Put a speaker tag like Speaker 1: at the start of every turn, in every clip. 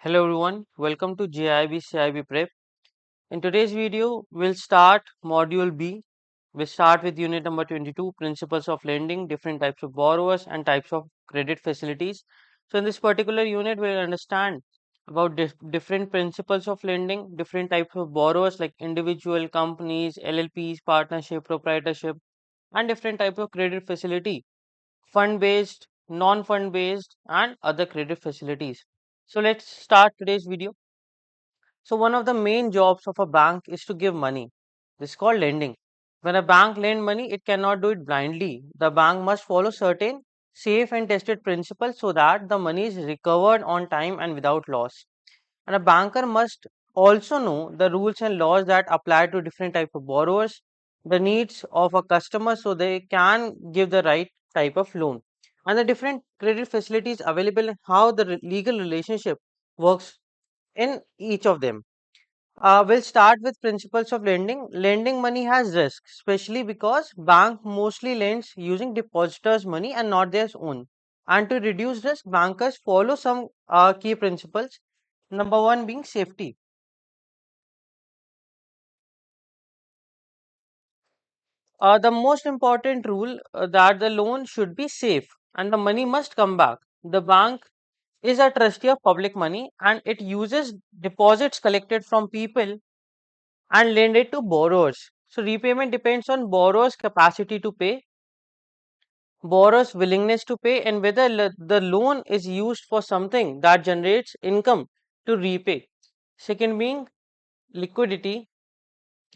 Speaker 1: Hello everyone, welcome to JAIIB CAIIB Prep. In today's video, we'll start Module B. We'll start with Unit number 22, Principles of Lending, different types of borrowers and types of credit facilities. So in this particular unit, we'll understand about different principles of lending, different types of borrowers like individual, companies, LLPs, partnership, proprietorship, and different types of credit facility, fund-based, non-fund-based, and other credit facilities. So let's start today's video. So one of the main jobs of a bank is to give money. This is called lending. When a bank lends money, it cannot do it blindly. The bank must follow certain safe and tested principles so that the money is recovered on time and without loss. And a banker must also know the rules and laws that apply to different type of borrowers, the needs of a customer so they can give the right type of loan, and the different credit facilities available and how the legal relationship works in each of them. We'll start with principles of lending. Lending money has risk, especially because bank mostly lends using depositors' money and not their own. And to reduce risk, bankers follow some key principles. Number one being safety. The most important rule that the loan should be safe and the money must come back. The bank is a trustee of public money and it uses deposits collected from people and lend it to borrowers. So repayment depends on borrower's capacity to pay, borrower's willingness to pay, and whether the loan is used for something that generates income to repay. Second being liquidity.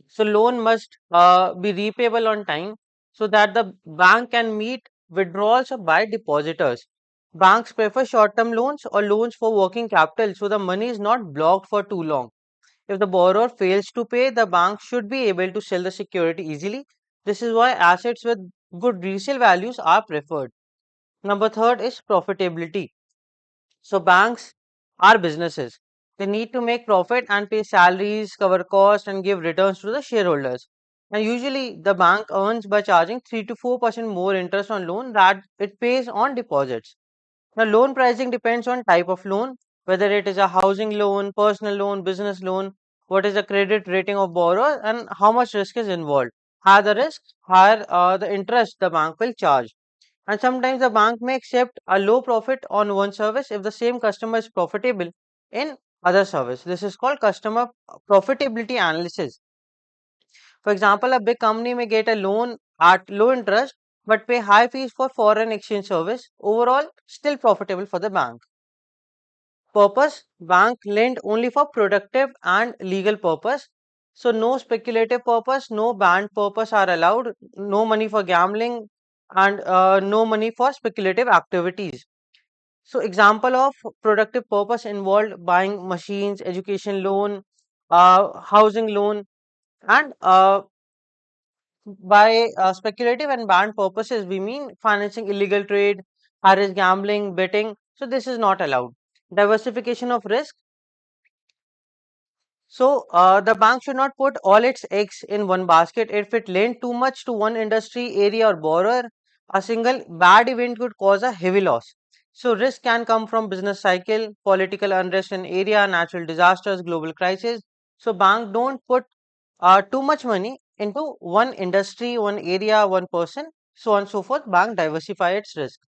Speaker 1: So loan must be repayable on time so that the bank can meet withdrawals by depositors. Banks prefer short-term loans or loans for working capital so the money is not blocked for too long. If the borrower fails to pay, the bank should be able to sell the security easily. This is why assets with good resale values are preferred. Number third is profitability. So banks are businesses. They need to make profit and pay salaries, cover costs, and give returns to the shareholders. And usually the bank earns by charging 3 to 4% more interest on loan that it pays on deposits. Now, loan pricing depends on type of loan, whether it is a housing loan, personal loan, business loan, what is the credit rating of borrower, and how much risk is involved. Higher the risk, higher the interest the bank will charge. And sometimes the bank may accept a low profit on one service if the same customer is profitable in other service. This is called customer profitability analysis. For example, a big company may get a loan at low interest but pay high fees for foreign exchange service. Overall, still profitable for the bank. Purpose, bank lend only for productive and legal purpose. So no speculative purpose, no banned purpose are allowed, no money for gambling and no money for speculative activities. So example of productive purpose involved buying machines, education loan, housing loan, and by speculative and banned purposes, we mean financing illegal trade, high risk gambling, betting. So this is not allowed. Diversification of risk. So the bank should not put all its eggs in one basket. If it lend too much to one industry, area, or borrower, a single bad event could cause a heavy loss. So risk can come from business cycle, political unrest in area, natural disasters, global crisis. So bank don't put too much money into one industry, one area, one person, so on and so forth. Bank diversify its risk.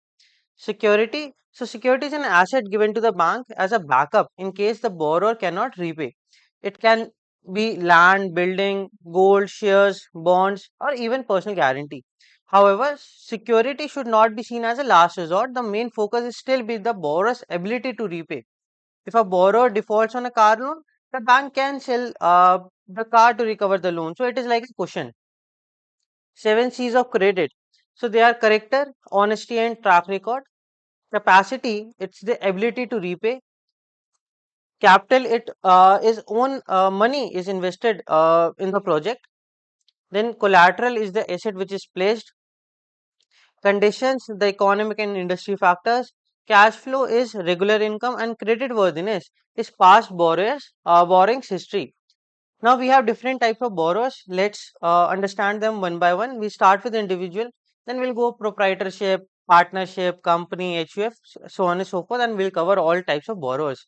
Speaker 1: Security. So security is an asset given to the bank as a backup in case the borrower cannot repay. It can be land, building, gold, shares, bonds, or even personal guarantee. However, security should not be seen as a last resort. The main focus is still be the borrower's ability to repay. If a borrower defaults on a car loan, the bank can sell the car to recover the loan. So it is like a cushion. Seven C's of credit. So they are character, honesty, and track record. Capacity, it's the ability to repay. Capital, it is own money is invested in the project. Then collateral is the asset which is placed. Conditions, the economic and industry factors. Cash flow is regular income and credit worthiness is past borrowers borrowings history. Now we have different types of borrowers. Let's understand them one by one. We start with individual, then we'll go proprietorship, partnership, company, HUF, so on and so forth, and we'll cover all types of borrowers.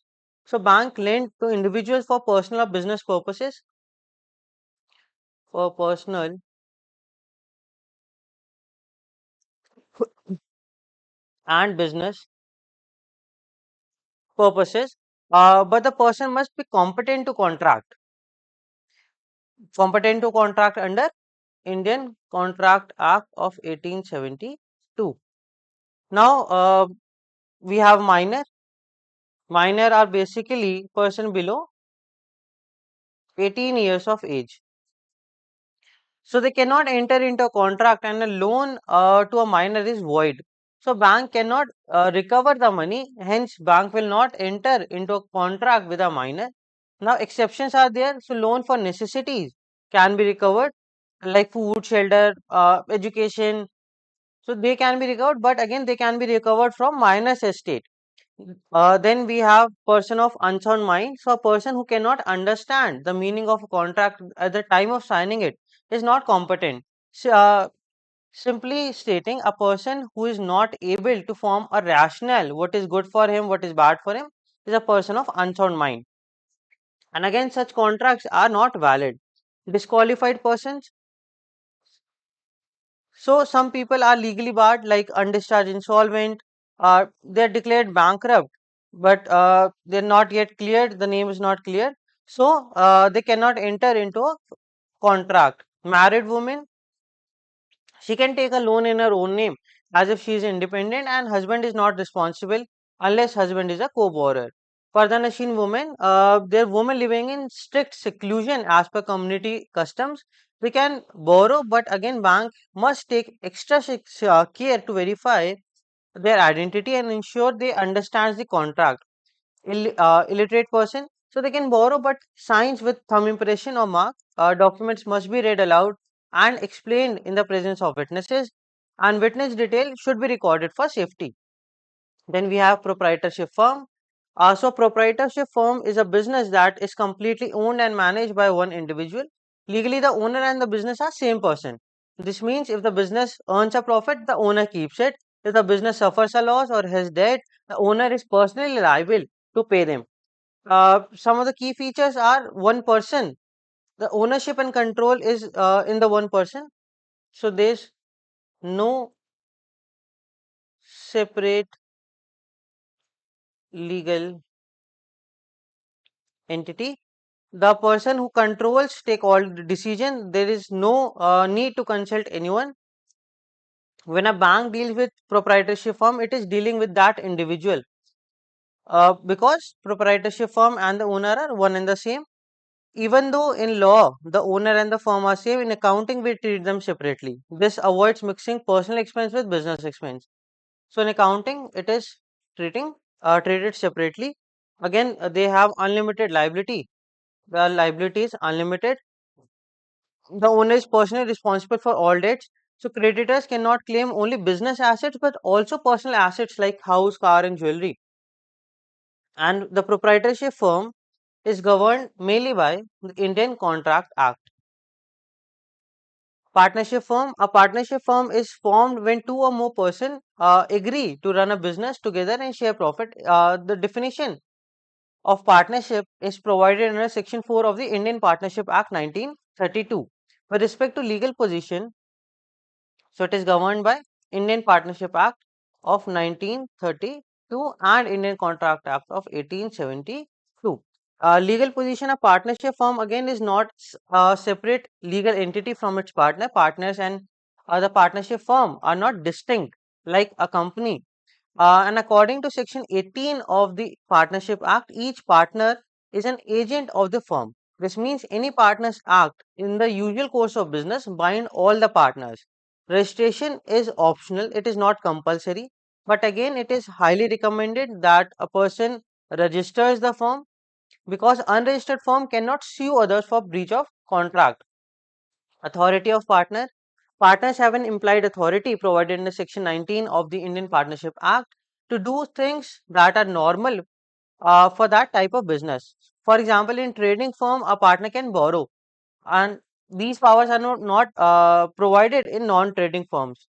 Speaker 1: So bank lend to individuals for personal or business purposes, for personal and business purposes, but the person must be competent to contract under Indian Contract Act of 1872. Now we have minor. Minor are basically person below 18 years of age. So they cannot enter into a contract, and a loan to a minor is void. So bank cannot recover the money. Hence, bank will not enter into a contract with a minor. Now exceptions are there. So loan for necessities can be recovered, like food, shelter, education. So they can be recovered, but again they can be recovered from minor's estate. Then we have person of unsound mind. So a person who cannot understand the meaning of a contract at the time of signing it is not competent. So, simply stating, a person who is not able to form a rationale, what is good for him, what is bad for him, is a person of unsound mind. And again, such contracts are not valid. Disqualified persons. So some people are legally barred, like undischarged insolvent. They're declared bankrupt, but they're not yet cleared. The name is not clear, so they cannot enter into a contract. Married woman, she can take a loan in her own name as if she is independent, and husband is not responsible unless husband is a co-borrower. Pardhanasheen women, they're women living in strict seclusion as per community customs. They can borrow, but again, bank must take extra care to verify their identity and ensure they understands the contract. Illiterate person, so they can borrow but signs with thumb impression or mark. Documents must be read aloud and explained in the presence of witnesses, and witness detail should be recorded for safety. Then we have proprietorship firm. So proprietorship firm is a business that is completely owned and managed by one individual. Legally, the owner and the business are same person. This means if the business earns a profit, the owner keeps it. If the business suffers a loss or has debt, the owner is personally liable to pay them. Some of the key features are one person. The ownership and control is in the one person. So there's no separate legal entity. The person who controls take all the decision. There is no need to consult anyone. When a bank deals with proprietorship firm, it is dealing with that individual, because proprietorship firm and the owner are one and the same. Even though in law the owner and the firm are same, in accounting we treat them separately. This avoids mixing personal expense with business expense. So in accounting it is treated separately. Again, they have unlimited liability. The liability is unlimited. The owner is personally responsible for all debts. So creditors cannot claim only business assets but also personal assets like house, car, and jewelry. And the proprietorship firm is governed mainly by the Indian Contract Act. Partnership firm. A partnership firm is formed when two or more persons agree to run a business together and share profit. The definition of partnership is provided under Section 4 of the Indian Partnership Act 1932. With respect to legal position, so it is governed by Indian Partnership Act of 1932 and Indian Contract Act of 1872. Legal position, a partnership firm again is not a separate legal entity from its partner. Partners and the partnership firm are not distinct like a company. And according to Section 18 of the Partnership Act, each partner is an agent of the firm. This means any partners act in the usual course of business bind all the partners. Registration is optional, it is not compulsory, but again, it is highly recommended that a person registers the firm, because unregistered firm cannot sue others for breach of contract. Authority of partner. Partners have an implied authority provided in the Section 19 of the Indian Partnership Act to do things that are normal for that type of business. For example, in trading firm, a partner can borrow, and these powers are not provided in non-trading firms.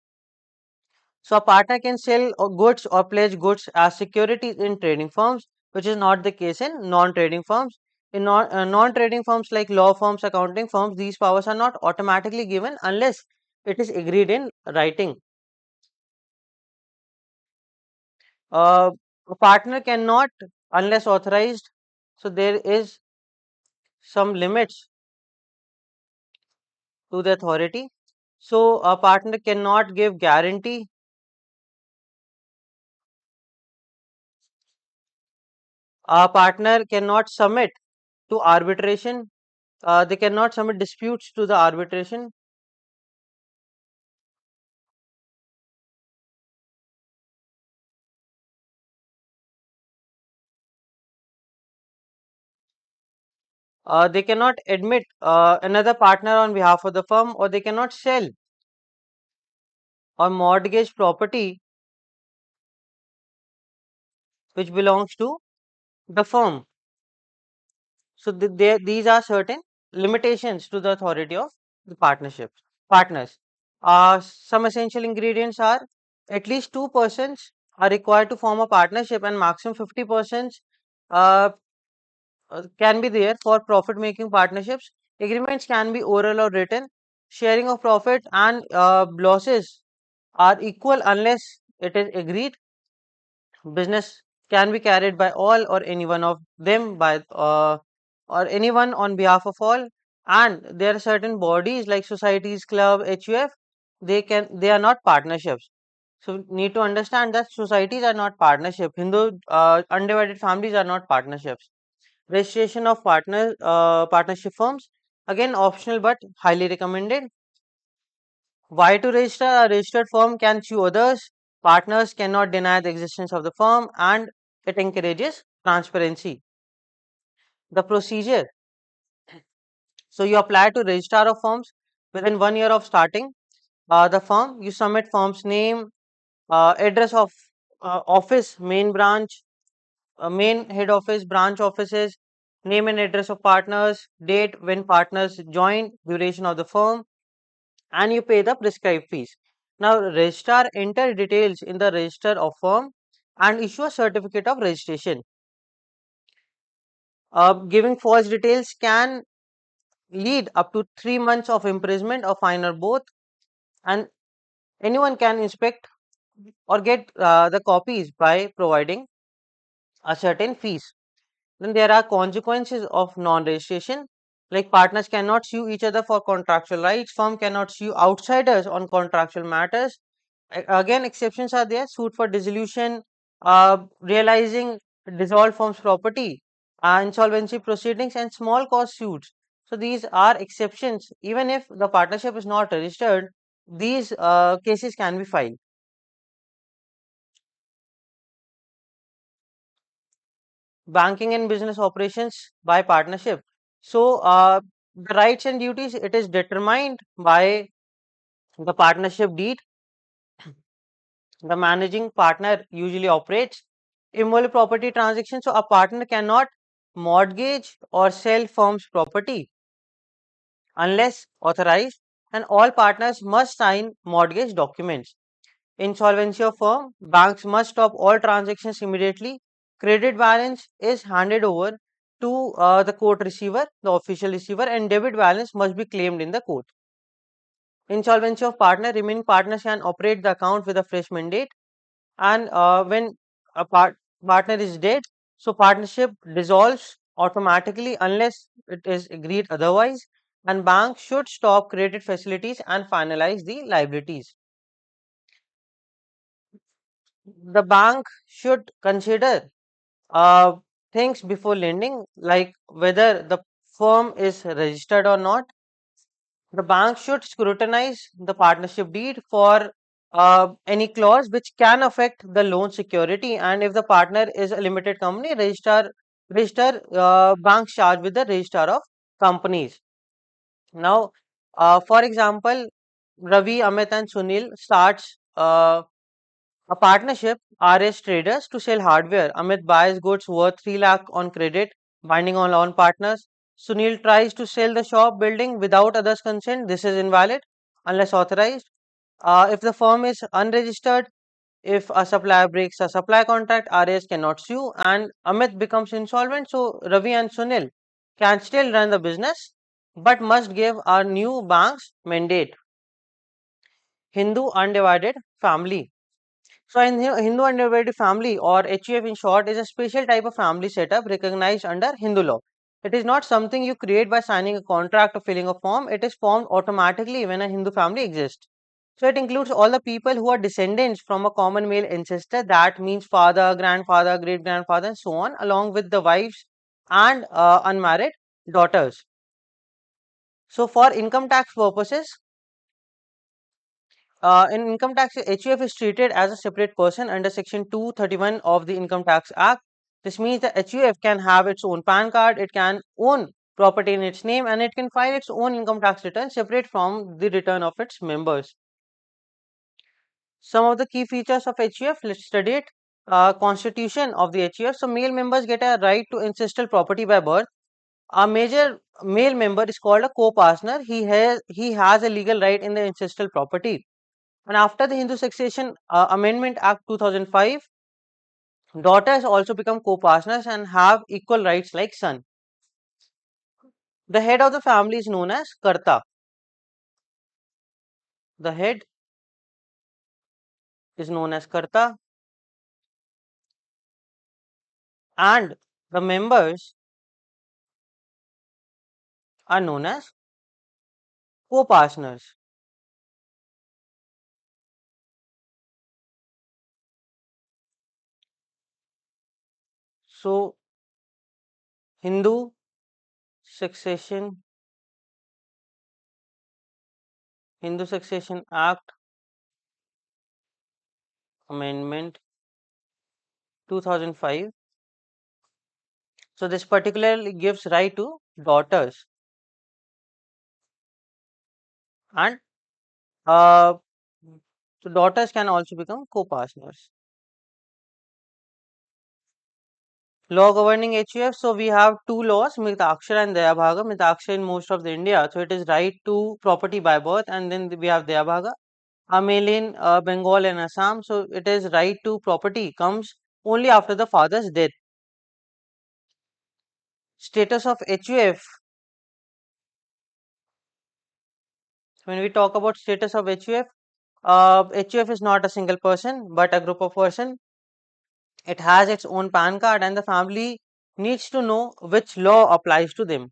Speaker 1: So a partner can sell goods or pledge goods as securities in trading firms. which is not the case in non-trading firms. In non-trading firms like law firms, accounting firms, these powers are not automatically given unless it is agreed in writing. A partner cannot, unless authorized, so there is some limits to the authority. So a partner cannot give guarantee. A partner cannot submit to arbitration. They cannot submit disputes to the arbitration. They cannot admit another partner on behalf of the firm, or they cannot sell or mortgage property which belongs to the firm. So these are certain limitations to the authority of the partners. Some essential ingredients are at least two persons are required to form a partnership, and maximum 50 persons uh, can be there for profit making partnerships. Agreements can be oral or written. Sharing of profit and losses are equal unless it is agreed. Business can be carried by all or any one of them by or anyone on behalf of all. And there are certain bodies like societies, club, HUF. They are not partnerships. So need to understand that societies are not partnership. Hindu undivided families are not partnerships. Registration of partnership firms, again optional but highly recommended. Why to register? A registered firm can sue others. Partners cannot deny the existence of the firm, and it encourages transparency. The procedure. So you apply to registrar of firms within 1 year of starting the firm. You submit firm's name, address of office, main branch, main head office, branch offices, name and address of partners, date when partners joined, duration of the firm, and you pay the prescribed fees. Now, registrar enter details in the register of firm and issue a certificate of registration. Giving false details can lead up to 3 months of imprisonment or fine or both, and anyone can inspect or get the copies by providing a certain fees. Then there are consequences of non-registration, like partners cannot sue each other for contractual rights, firm cannot sue outsiders on contractual matters. Again, exceptions are there: suit for dissolution, realizing dissolved firm's property, insolvency proceedings, and small cause suits. So these are exceptions. Even if the partnership is not registered, these cases can be filed. Banking and business operations by partnership. So the rights and duties, it is determined by the partnership deed. The managing partner usually operates immovable property transactions. So a partner cannot mortgage or sell firm's property unless authorized, and all partners must sign mortgage documents. Insolvency of firm, banks must stop all transactions immediately. Credit balance is handed over to the court receiver, the official receiver, and debit balance must be claimed in the court. Insolvency of partner, remaining partners can operate the account with a fresh mandate, and when a partner is dead, so partnership dissolves automatically unless it is agreed otherwise, and bank should stop credit facilities and finalize the liabilities. The bank should consider uh, things before lending, like whether the firm is registered or not. The bank should scrutinize the partnership deed for any clause which can affect the loan security, and if the partner is a limited company, register banks charge with the registrar of companies. Now, for example, Ravi, Amit, and Sunil starts a partnership, RS Traders, to sell hardware. Amit buys goods worth 3 lakh on credit, binding on all partners. Sunil tries to sell the shop building without others' consent. This is invalid unless authorized. If the firm is unregistered, If a supplier breaks a supply contract, RAs cannot sue and Amit becomes insolvent. So Ravi and Sunil can still run the business but must give a new bank's mandate. Hindu undivided family. So in Hindu undivided family or HUF in short is a special type of family setup recognized under Hindu law. It is not something you create by signing a contract or filling a form. It is formed automatically when a Hindu family exists. So it includes all the people who are descendants from a common male ancestor. That means father, grandfather, great grandfather, and so on, along with the wives and unmarried daughters. So for income tax purposes, in income tax, HUF is treated as a separate person under Section 231 of the Income Tax Act. This means the HUF can have its own PAN card, it can own property in its name, and it can file its own income tax return separate from the return of its members. Some of the key features of HUF, let's study it. Constitution of the HUF. So male members get a right to ancestral property by birth. A major male member is called a co-partner. He has a legal right in the ancestral property. And after the Hindu Succession Amendment Act 2005, daughters also become co-partners and have equal rights like son. The head of the family is known as Karta. The head is known as Karta and the members are known as co-partners. So Hindu Succession Hindu Succession Act Amendment 2005. So this particularly gives right to daughters and uh, so daughters can also become co-partners. Law governing HUF. So we have two laws, Mitakshara and Dayabhaga. Mitakshara in most of the India. So it is right to property by birth, and then we have Dayabhaga. Amel in Bengal and Assam. So it is right to property comes only after the father's death. Status of HUF. When we talk about status of HUF, HUF is not a single person but a group of person. It has its own PAN card and the family needs to know which law applies to them,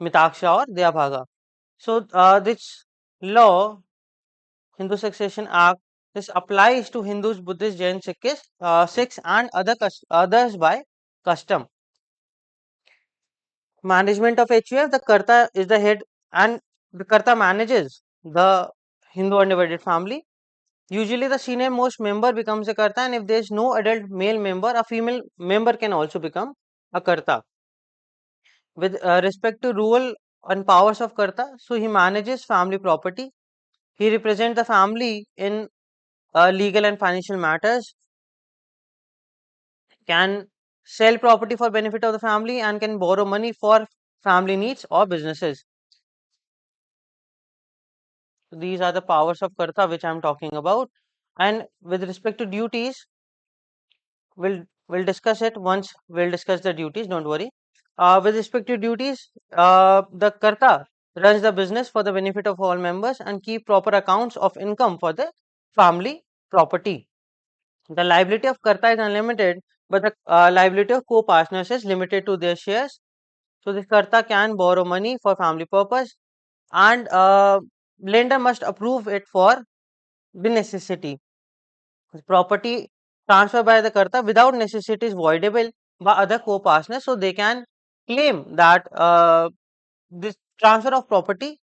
Speaker 1: Mitaksha or Dayabhaga. So this law, Hindu Succession Act, this applies to Hindus, Buddhists, Jain, Sikhs and others by custom. Management of HUF, the Karta is the head and the Karta manages the Hindu undivided family. Usually the senior most member becomes a Karta, and if there is no adult male member, a female member can also become a Karta. With respect to role and powers of Karta, so he manages family property. He represents the family in legal and financial matters, can sell property for benefit of the family, and can borrow money for family needs or businesses. So these are the powers of Karta which I am talking about. And with respect to duties, we'll discuss it once we'll discuss the duties. Don't worry. With respect to duties, the Karta runs the business for the benefit of all members and keep proper accounts of income for the family property. The liability of Karta is unlimited, but the liability of co-partners is limited to their shares. So the Karta can borrow money for family purpose, and lender must approve it for the necessity. Property transferred by the Karta without necessity is voidable by other co-partners, so they can claim that this transfer of property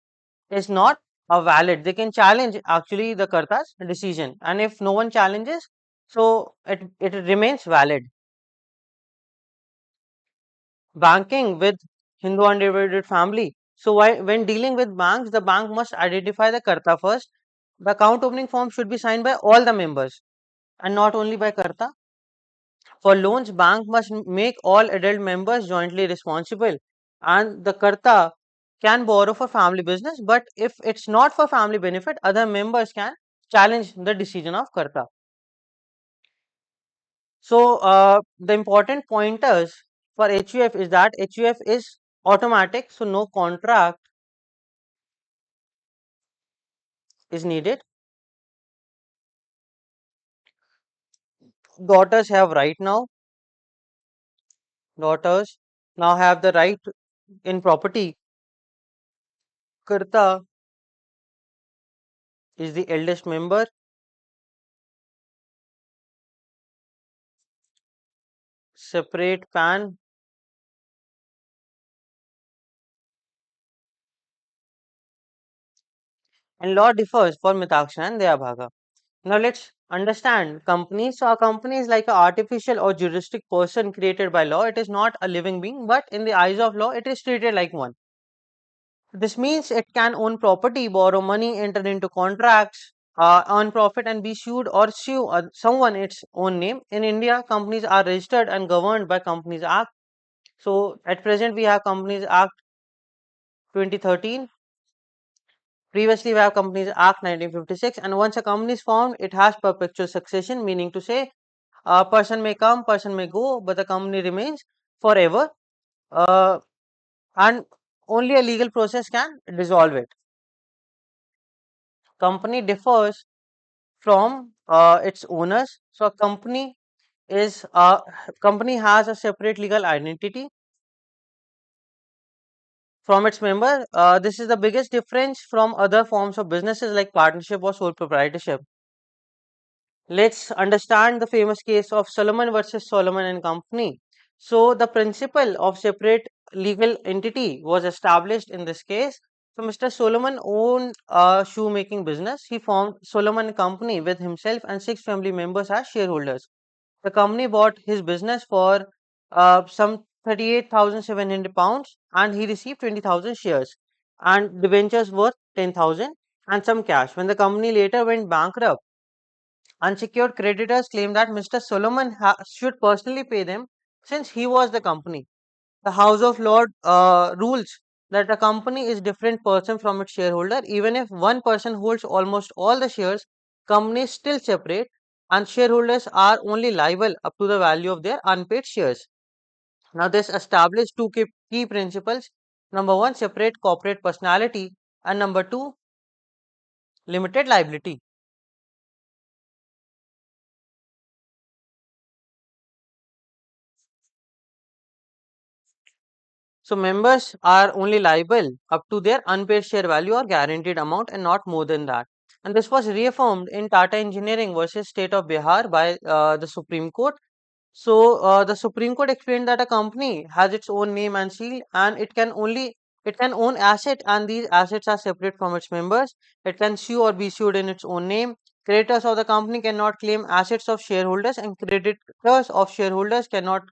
Speaker 1: is not valid. They can challenge actually the Karta's decision, and if no one challenges, so it remains valid. Banking with Hindu undivided family. So when dealing with banks, the bank must identify the Karta first. The account opening form should be signed by all the members and not only by Karta. For loans, bank must make all adult members jointly responsible, and the Karta can borrow for family business, but if it's not for family benefit, other members can challenge the decision of Karta. So the important pointers for HUF is that HUF is automatic, so no contract is needed. Daughters have right now. Daughters now have the right in property. Karta is the eldest member. Separate PAN and law differs for Mitaksha and Deyabhaga. Now let's understand companies. So a company is like an artificial or juristic person created by law. It is not a living being, but in the eyes of law, it is treated like one. This means it can own property, borrow money, enter into contracts, earn profit, and be sued or sue someone its own name. In India, companies are registered and governed by Companies Act. So at present, we have Companies Act 2013. Previously, we have Companies Act 1956. And once a company is formed, it has perpetual succession, meaning to say a person may come, person may go, but the company remains forever. Uh, and only a legal process can dissolve it. Company differs from its owners. So a company has a separate legal identity from its member. This is the biggest difference from other forms of businesses like partnership or sole proprietorship. Let's understand the famous case of Solomon versus Solomon and Company. So the principle of separate legal entity was established in this case. So Mr. Solomon owned a shoemaking business. He formed Solomon Company with himself and six family members as shareholders. The company bought his business for some 38,700 pounds and he received 20,000 shares and debentures worth 10,000 and some cash. When the company later went bankrupt, unsecured creditors claimed that Mr. Solomon should personally pay them since he was the company. The House of Lords rules that a company is different person from its shareholder. Even if one person holds almost all the shares, company is still separate and shareholders are only liable up to the value of their unpaid shares. Now, this established two key principles. Number one, separate corporate personality, and number two, limited liability. So members are only liable up to their unpaid share value or guaranteed amount and not more than that. And this was reaffirmed in Tata Engineering versus State of Bihar by the Supreme Court. So the Supreme Court explained that a company has its own name and seal, and it can own asset, and these assets are separate from its members. It can sue or be sued in its own name. Creditors of the company cannot claim assets of shareholders, and creditors of shareholders cannot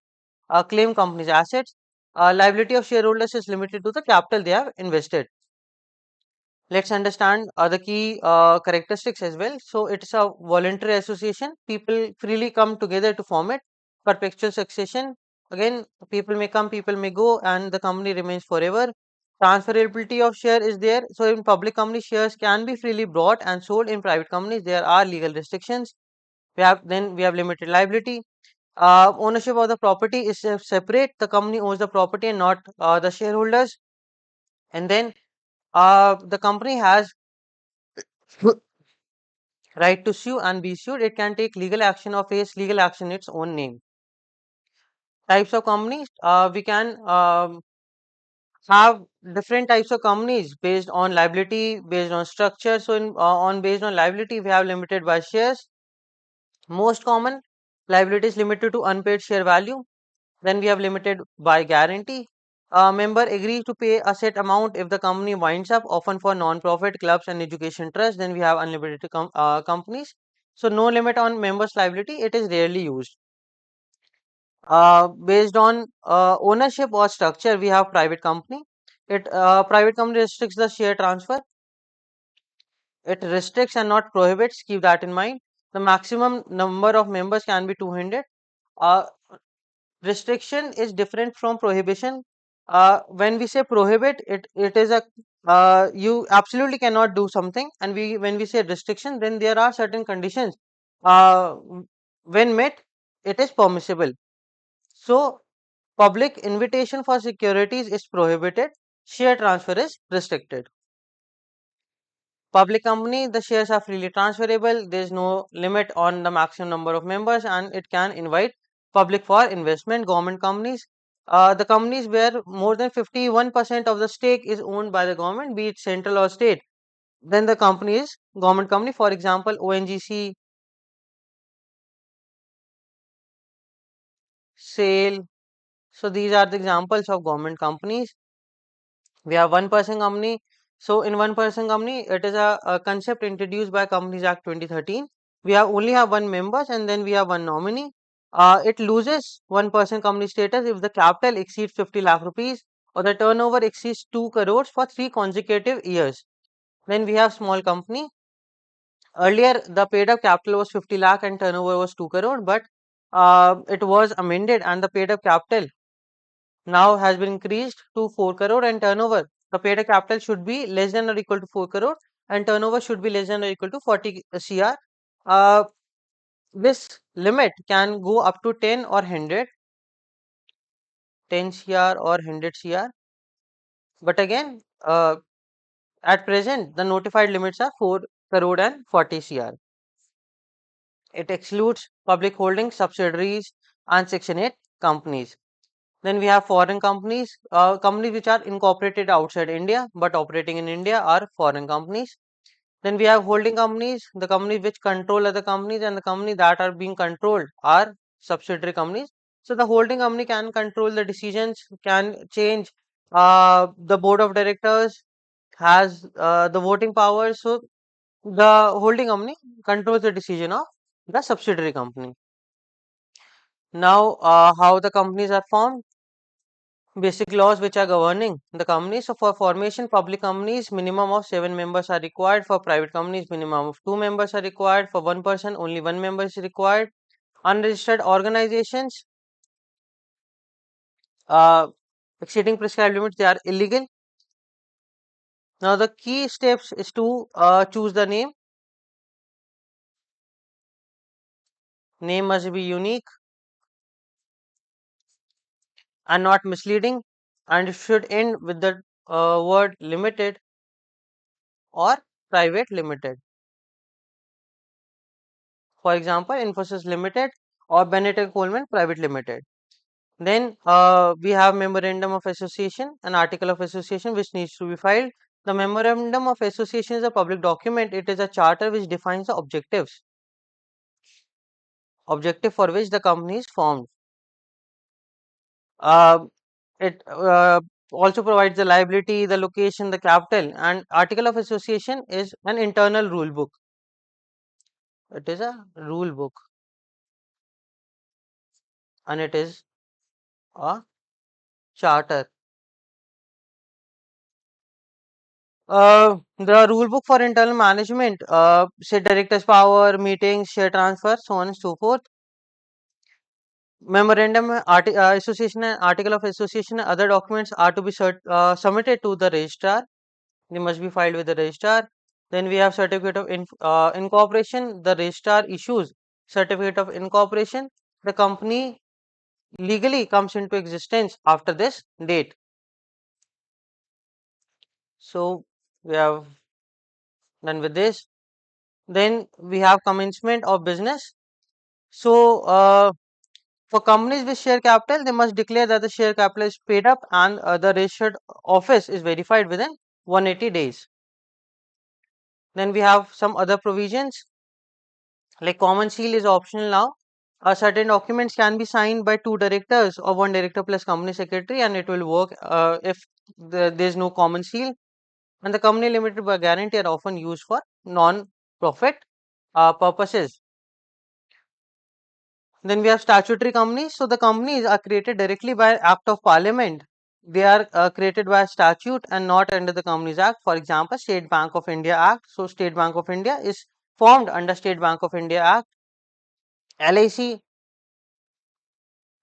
Speaker 1: claim company's assets. Liability of shareholders is limited to the capital they have invested. Let's understand the key characteristics as well. So it's a voluntary association. People freely come together to form it. Perpetual succession. Again, people may come, people may go, and the company remains forever. Transferability of share is there. So in public company, shares can be freely bought and sold. In private companies, there are legal restrictions. We have limited liability. Ownership of the property is separate. The company owns the property and not the shareholders. And then the company has right to sue and be sued. It can take legal action or face legal action in its own name. Types of companies, we can have different types of companies based on liability, based on structure. So on based on liability, we have limited by shares. Most common liability is limited to unpaid share value. Then we have limited by guarantee. A member agrees to pay a set amount if the company winds up, often for non-profit clubs and education trusts. Then we have unlimited companies. So no limit on members' liability. It is rarely used. Based on ownership or structure, we have private company. Private company restricts the share transfer. It restricts and not prohibits. Keep that in mind. The maximum number of members can be 200. Uh, Restriction is different from prohibition. When we say prohibit, it is a you absolutely cannot do something, and we when we say restriction, then there are certain conditions. When met, it is permissible. So public invitation for securities is prohibited. Share transfer is restricted. Public company, the shares are freely transferable. There is no limit on the maximum number of members, and it can invite public for investment. Government companies, the companies where more than 51% of the stake is owned by the government, be it central or state, then the company is government company. For example, ONGC, SAIL. So these are the examples of government companies. We have one person company. So in one person company, it is a concept introduced by Companies Act 2013. We have only have one members, and then we have one nominee. It loses one person company status if the capital exceeds 50 lakh rupees or the turnover exceeds 2 crores for 3 consecutive years. Then we have small company. Earlier the paid up capital was 50 lakh and turnover was 2 crore, but it was amended and the paid up capital now has been increased to 4 crore and turnover. The paid up capital should be less than or equal to 4 crore and turnover should be less than or equal to 40 CR. This limit can go up to 10 or 100, 10 CR or 100 CR. But again, at present, the notified limits are 4 crore and 40 CR. It excludes public holdings, subsidiaries, and Section 8 companies. Then we have foreign companies, companies which are incorporated outside India but operating in India are foreign companies. Then we have holding companies, the companies which control other companies, and the companies that are being controlled are subsidiary companies. So the holding company can control the decisions, can change the board of directors, has the voting power. So the holding company controls the decision of the subsidiary company. Now, how the companies are formed? Basic laws which are governing the company. So for formation, public companies, minimum of 7 members are required. For private companies, minimum of 2 members are required. For one person, only 1 member is required. Unregistered organizations, uh, exceeding prescribed limits, they are illegal. Now the key steps is to choose the name. Name must be unique and not misleading, and it should end with the word limited or private limited. For example, Infosys Limited or Benetton Coleman Private Limited. Then we have Memorandum of Association, an article of association which needs to be filed. The Memorandum of Association is a public document. It is a charter which defines the objective for which the company is formed. Uh, it also provides the liability, the location, the capital, and article of association is an internal rule book. It is a rule book and it is a charter. The rule book for internal management, say director's power, meetings, share transfer, so on and so forth. Memorandum, association, and article of association, and other documents are to be submitted to the registrar. They must be filed with the registrar. Then we have certificate of incorporation. The registrar issues certificate of incorporation. The company legally comes into existence after this date. So we have done with this. Then we have commencement of business. So for companies with share capital, they must declare that the share capital is paid up and the registered office is verified within 180 days. Then we have some other provisions like common seal is optional now. Certain documents can be signed by 2 directors or 1 director plus company secretary, and it will work if there is no common seal. And the company limited by guarantee are often used for non-profit purposes. Then we have statutory companies. So the companies are created directly by Act of Parliament. They are created by statute and not under the Companies Act. For example, State Bank of India Act. So State Bank of India is formed under State Bank of India Act. LIC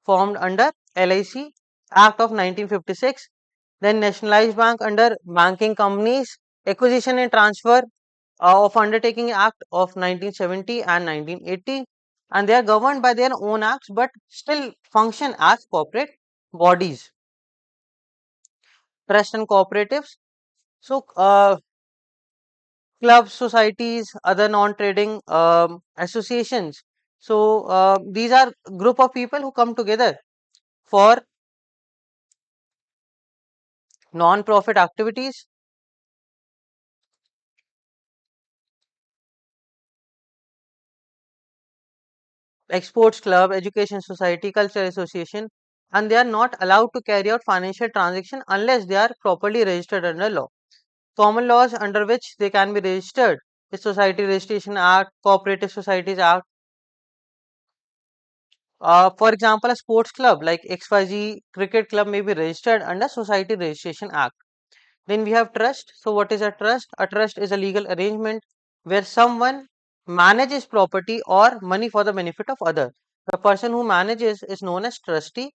Speaker 1: formed under LIC Act of 1956. Then Nationalized Bank under Banking Companies. Acquisition and Transfer of Undertaking Act of 1970 and 1980. and they are governed by their own acts but still function as corporate bodies. Trust and cooperatives. So, clubs, societies, other non-trading associations. So, these are group of people who come together for non-profit activities, like sports club, education society, cultural association, and they are not allowed to carry out financial transaction unless they are properly registered under law. Common laws under which they can be registered is Society Registration Act, Cooperative Societies Act. For example, a sports club like XYZ Cricket Club may be registered under Society Registration Act. Then we have trust. So, what is a trust? A trust is a legal arrangement where someone manages property or money for the benefit of others. The person who manages is known as trustee,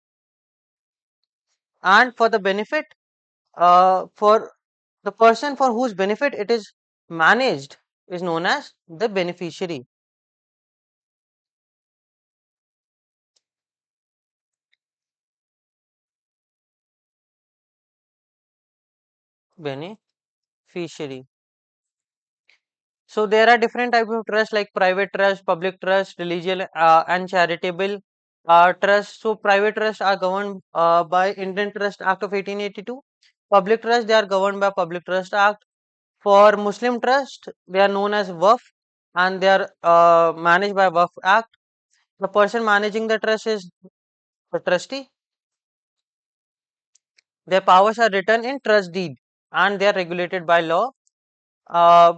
Speaker 1: and for the benefit, for the person for whose benefit it is managed is known as the beneficiary. Beneficiary. So there are different types of trust like private trust, public trust, religious and charitable trust. So private trust are governed by Indian Trust Act of 1882. Public trust, they are governed by Public Trust Act. For Muslim trust, they are known as Waqf and they are managed by Waqf Act. The person managing the trust is the trustee. Their powers are written in trust deed and they are regulated by law. Uh,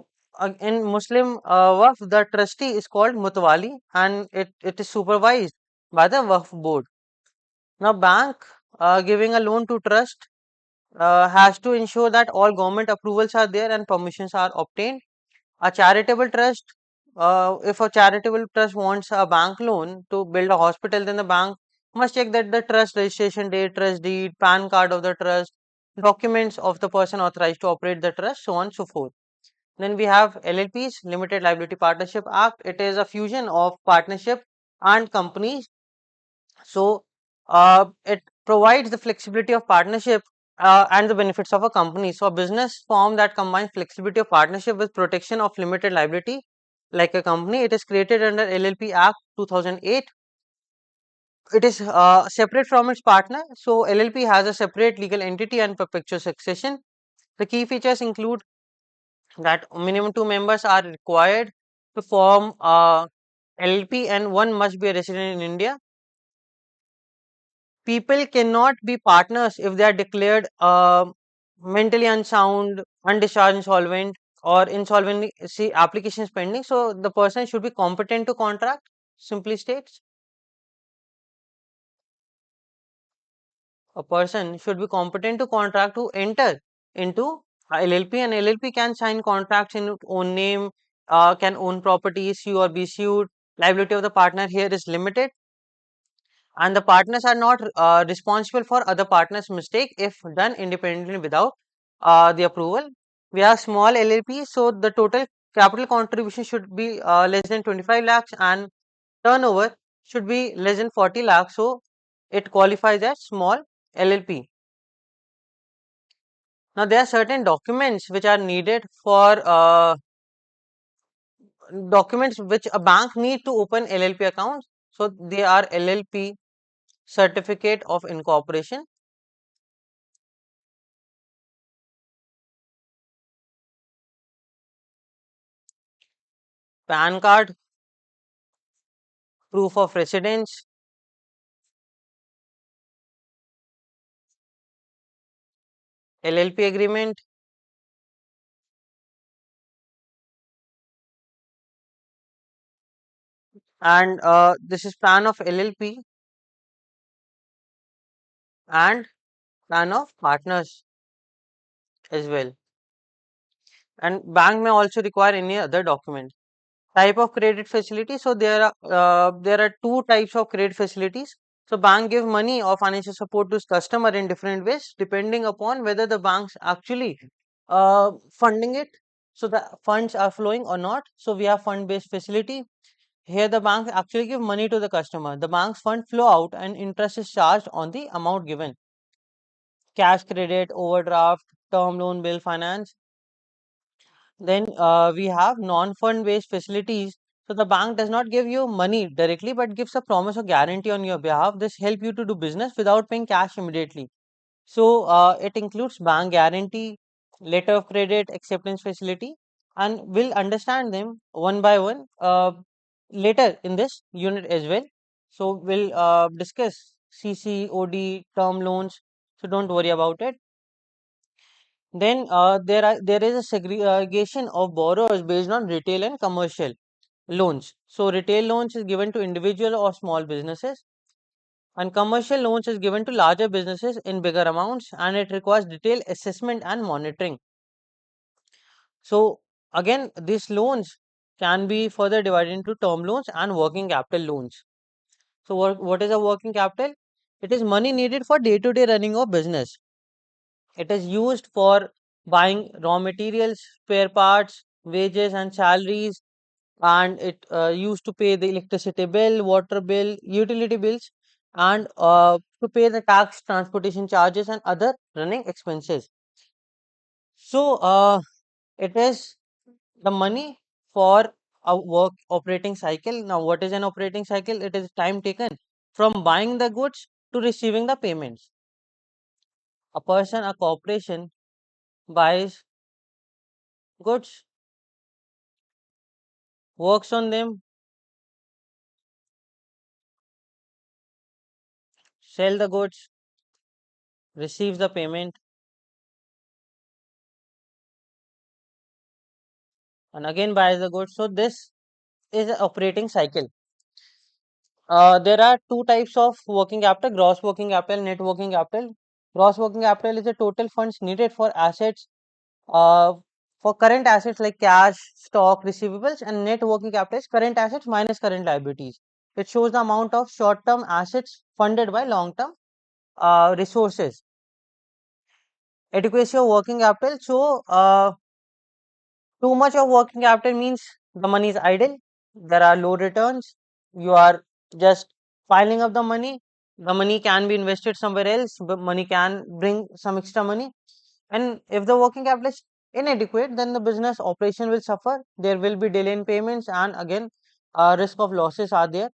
Speaker 1: in Muslim Waqf, the trustee is called Mutawali and it is supervised by the Waqf board. Now, bank giving a loan to trust has to ensure that all government approvals are there and permissions are obtained. A charitable trust, if a charitable trust wants a bank loan to build a hospital, then the bank must check that the trust registration date, trust deed, PAN card of the trust, documents of the person authorized to operate the trust, so on and so forth. Then we have LLPs, Limited Liability Partnership Act. It is a fusion of partnership and companies. So it provides the flexibility of partnership and the benefits of a company. So a business form that combines flexibility of partnership with protection of limited liability, like a company, it is created under LLP Act 2008. It is separate from its partner. So LLP has a separate legal entity and perpetual succession. The key features include that minimum two members are required to form LLP and one must be a resident in India. People cannot be partners if they are declared mentally unsound, undischarged insolvent, or insolvency applications pending. So the person should be competent to contract, simply states. A person should be competent to contract to enter into a LLP, and LLP can sign contracts in its own name, can own property, sue or be sued. Liability of the partner here is limited, and the partners are not responsible for other partners' mistake if done independently without the approval. We have small LLP, so the total capital contribution should be less than 25 lakhs and turnover should be less than 40 lakhs. So it qualifies as small LLP. Now there are certain documents which are needed for documents which a bank need to open LLP accounts. So they are LLP certificate of incorporation, PAN card, proof of residence, LLP agreement, and this is plan of LLP and plan of partners as well. And bank may also require any other document. Type of credit facility. So there are two types of credit facilities. So bank give money or financial support to its customer in different ways depending upon whether the banks actually funding it. So the funds are flowing or not. So we have fund based facility. Here the banks actually give money to the customer. The bank's fund flow out and interest is charged on the amount given. Cash credit, overdraft, term loan, bill finance. Then we have non-fund based facilities. So the bank does not give you money directly but gives a promise or guarantee on your behalf. This help you to do business without paying cash immediately. So it includes bank guarantee, letter of credit, acceptance facility, and we'll understand them one by one later in this unit as well. So we'll discuss CC, OD, term loans. So don't worry about it. Then there is a segregation of borrowers based on retail and commercial loans. So retail loans is given to individual or small businesses, and commercial loans is given to larger businesses in bigger amounts, and it requires detailed assessment and monitoring. So again, these loans can be further divided into term loans and working capital loans. So what is a working capital? It is money needed for day-to-day running of business. It is used for buying raw materials, spare parts, wages and salaries, and it used to pay the electricity bill, water bill, utility bills, and to pay the tax, transportation charges, and other running expenses. So it is the money for a work operating cycle. Now, what is an operating cycle? It is time taken from buying the goods to receiving the payments. A person, a corporation buys goods, works on them, sell the goods, receives the payment, and again buys the goods. So this is an operating cycle. There are two types of working capital: gross working capital, net working capital. Gross working capital is the total funds needed for assets, uh, for current assets like cash, stock, receivables, and net working capital is current assets minus current liabilities. It shows the amount of short-term assets funded by long-term resources. Adequacy of working capital. So, too much of working capital means the money is idle. There are low returns. You are just piling up the money. The money can be invested somewhere else, but money can bring some extra money. And if the working capital is inadequate, then the business operation will suffer. There will be delay in payments, and again, risk of losses are there.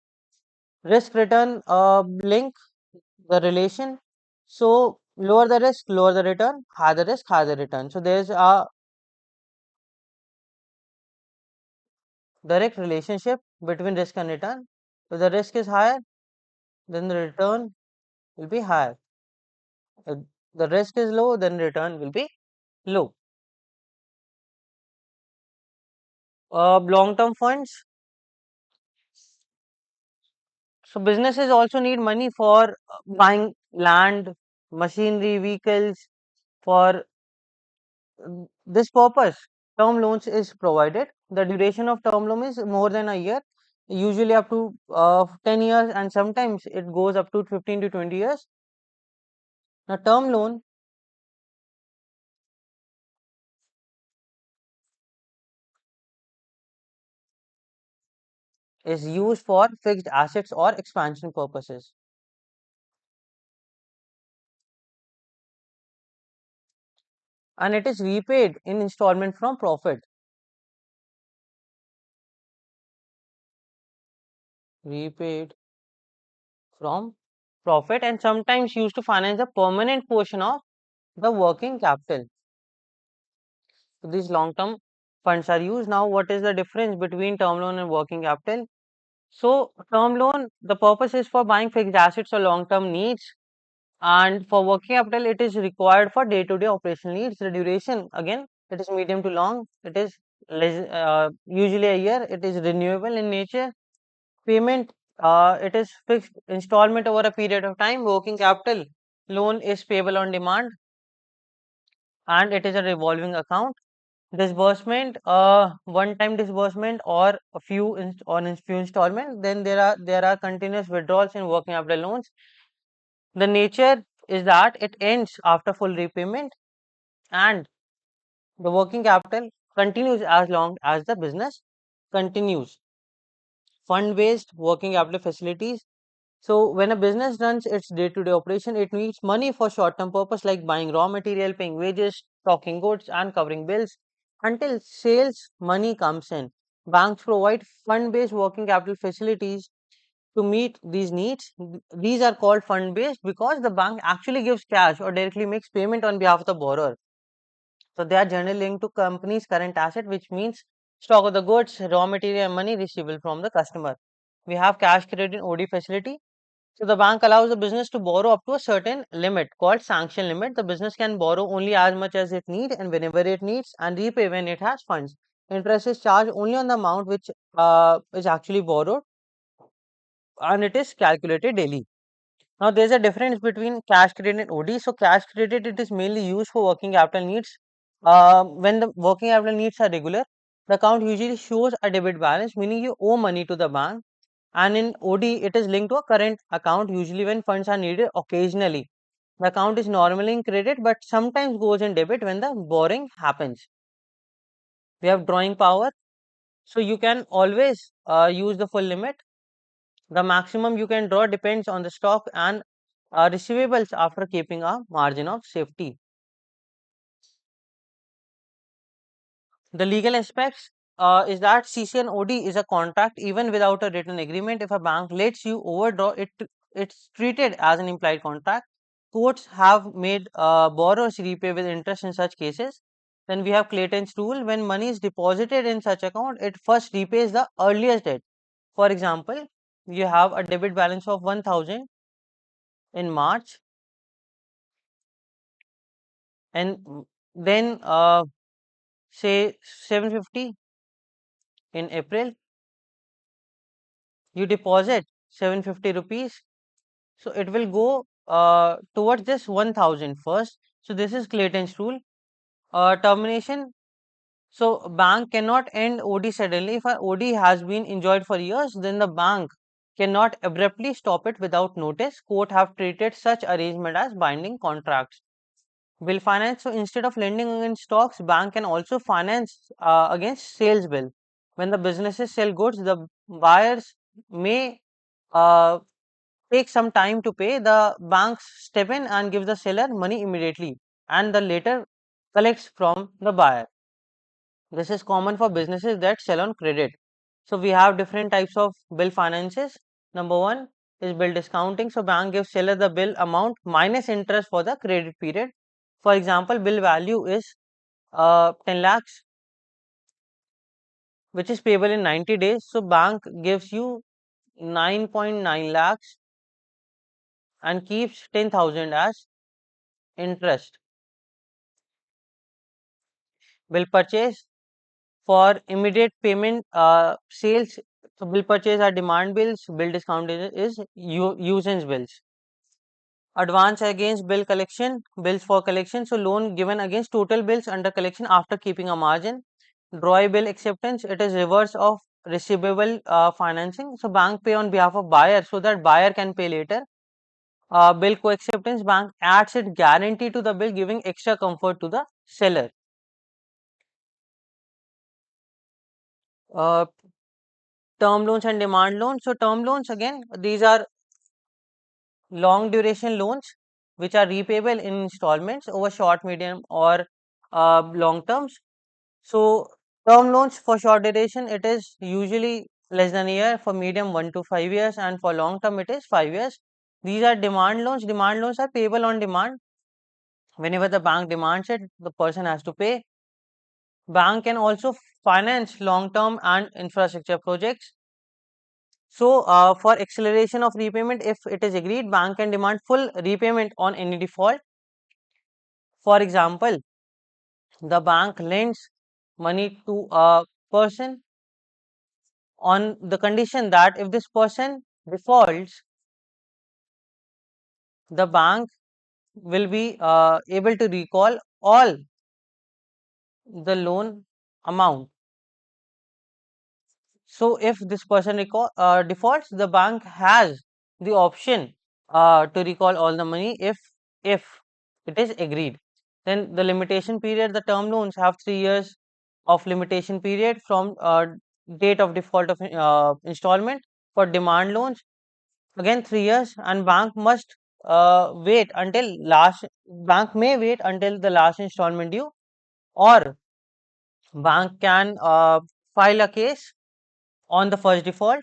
Speaker 1: Risk return link the relation. So lower the risk, lower the return. Higher the risk, higher the return. So there's a direct relationship between risk and return. If the risk is higher, then the return will be higher. If the risk is low, then return will be low. Long-term funds. So businesses also need money for buying land, machinery, vehicles. For this purpose, term loans is provided. The duration of term loan is more than a year, usually up to 10 years, and sometimes it goes up to 15 to 20 years. Now, term loan is used for fixed assets or expansion purposes, and it is repaid in installment from profit. Repaid from profit, and sometimes used to finance a permanent portion of the working capital. So these long-term funds are used. Now, what is the difference between term loan and working capital? So, term loan, the purpose is for buying fixed assets or long-term needs, and for working capital, it is required for day-to-day operational needs. The duration, again, it is medium to long. It is usually a year. It is renewable in nature. Payment, it is fixed installment over a period of time. Working capital loan is payable on demand, and it is a revolving account. Disbursement, one time disbursement or a few on a few installment. Then there are continuous withdrawals in working capital loans. The nature is that it ends after full repayment, and the working capital continues as long as the business continues. fund-based working capital facilities. So when a business runs its day-to-day operation, it needs money for short-term purpose like buying raw material, paying wages, stocking goods, and covering bills until sales money comes in. Banks provide fund-based working capital facilities to meet these needs. These are called fund-based because the bank actually gives cash or directly makes payment on behalf of the borrower. So they are generally linked to company's current asset, which means stock of the goods, raw material, and money receivable from the customer. We have cash credit and OD facility. So the bank allows the business to borrow up to a certain limit called sanction limit. The business can borrow only as much as it needs and whenever it needs and repay when it has funds. Interest is charged only on the amount which is actually borrowed and it is calculated daily. Now there's a difference between cash credit and OD. So cash credit, it is mainly used for working capital needs. When the working capital needs are regular, the account usually shows a debit balance, meaning you owe money to the bank. And in OD, it is linked to a current account, usually when funds are needed occasionally. The account is normally in credit, but sometimes goes in debit when the borrowing happens. We have drawing power, so you can always use the full limit. The maximum you can draw depends on the stock and receivables after keeping a margin of safety. The legal aspects is that CC and OD is a contract even without a written agreement. If a bank lets you overdraw it, it's treated as an implied contract. Courts have made borrowers repay with interest in such cases. Then we have Clayton's rule: when money is deposited in such account, it first repays the earliest debt. For example, you have a debit balance of 1000 in March, and then say 750 in April. You deposit 750 rupees, so it will go towards this 1000 first. So this is Clayton's rule. Termination: so bank cannot end OD suddenly. If an OD has been enjoyed for years, then the bank cannot abruptly stop it without notice. Court have treated such arrangement as binding contracts. Bill finance: so instead of lending against stocks, bank can also finance against sales bill. When the businesses sell goods, the buyers may uh, take some time to pay. The banks step in and give the seller money immediately, and the later collects from the buyer. This is common for businesses that sell on credit. So we have different types of bill finances. Number one is bill discounting. So bank gives seller the bill amount minus interest for the credit period. For example, bill value is 10 lakhs, which is payable in 90 days. So bank gives you 9.9 lakhs and keeps 10,000 as interest. Bill purchase: for immediate payment sales. So bill purchase are demand bills. Bill discount is usance bills. Advance against bill collection, bills for collection. So loan given against total bills under collection after keeping a margin. Drawing bill acceptance, it is reverse of receivable financing. So bank pay on behalf of buyer so that buyer can pay later. Bill co-acceptance: bank adds its guarantee to the bill, giving extra comfort to the seller. Uh, Term loans and demand loans. So term loans, again, these are long duration loans which are repayable in installments over short, medium, or long terms. So term loans for short duration, it is usually less than a year. For medium, 1 to 5 years, and for long term, it is 5 years. These are demand loans. Demand loans are payable on demand. Whenever the bank demands it, the person has to pay. Bank can also finance long term and infrastructure projects. So, for acceleration of repayment, if it is agreed, bank can demand full repayment on any default. For example, the bank lends money to a person on the condition that if this person defaults, the bank will be able to recall all the loan amount. So, if this person defaults, the bank has the option to recall all the money if it is agreed. Then the limitation period: the term loans have 3 years of limitation period from date of default of installment. For demand loans, again 3 years, and bank may wait until the last installment due, or bank can file a case on the first default,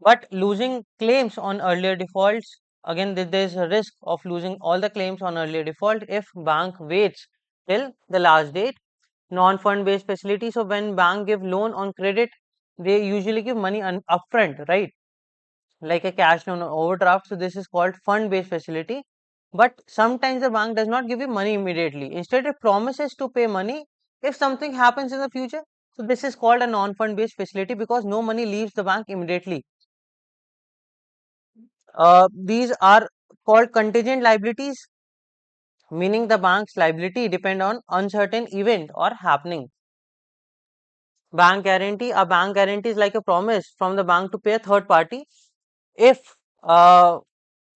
Speaker 1: but losing claims on earlier defaults. Again, there is a risk of losing all the claims on earlier default if bank waits till the last date. Non-fund based facility. So when bank give loan on credit, they usually give money upfront, right? Like a cash loan or overdraft. So this is called fund based facility. But sometimes the bank does not give you money immediately. Instead, it promises to pay money if something happens in the future. So this is called a non-fund based facility because no money leaves the bank immediately. These are called contingent liabilities, meaning the bank's liability depend on uncertain event or happening. Bank guarantee. A bank guarantee is like a promise from the bank to pay a third party if,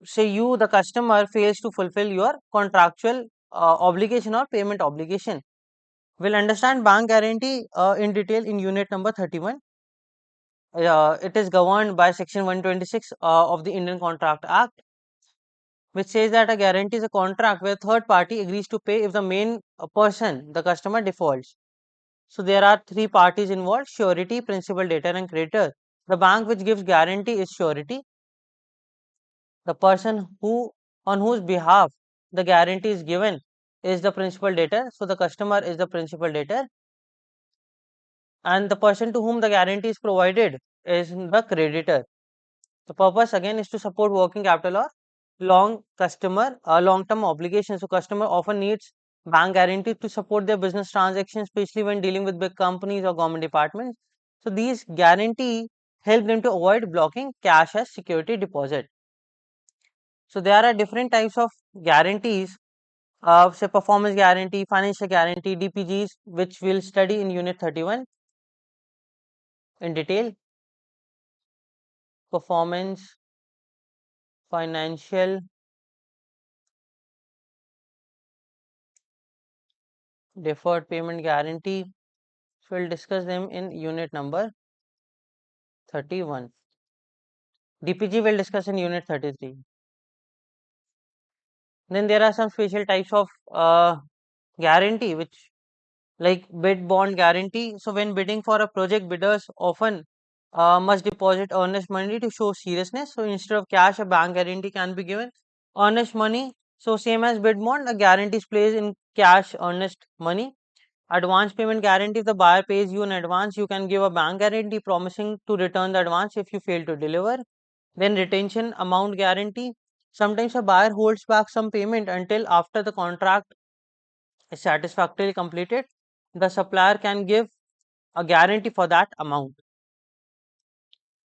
Speaker 1: say, you, the customer, fails to fulfill your contractual obligation or payment obligation. We'll understand bank guarantee in detail in unit number 31. It is governed by section 126 of the Indian Contract Act, which says that a guarantee is a contract where third party agrees to pay if the main person, the customer, defaults. So there are three parties involved: surety, principal, debtor, and creditor. The bank which gives guarantee is surety. The person on whose behalf the guarantee is given is the principal debtor. So the customer is the principal debtor, and the person to whom the guarantee is provided is the creditor. The purpose again is to support working capital or long-term obligations. So customer often needs bank guarantee to support their business transactions, especially when dealing with big companies or government departments. So these guarantee help them to avoid blocking cash as security deposit. So there are different types of guarantees, say performance guarantee, financial guarantee, DPGs, which we'll study in unit 31 in detail. Performance, financial, deferred payment guarantee. So we'll discuss them in unit number 31. DPG will discuss in unit 33. Then there are some special types of guarantee, which like bid bond guarantee. So when bidding for a project, bidders often must deposit earnest money to show seriousness. So instead of cash, a bank guarantee can be given. Earnest money. So same as bid bond, a guarantee is placed in cash earnest money. Advance payment guarantee. If the buyer pays you in advance, you can give a bank guarantee promising to return the advance if you fail to deliver. Then retention amount guarantee. Sometimes a buyer holds back some payment until after the contract is satisfactorily completed. The supplier can give a guarantee for that amount.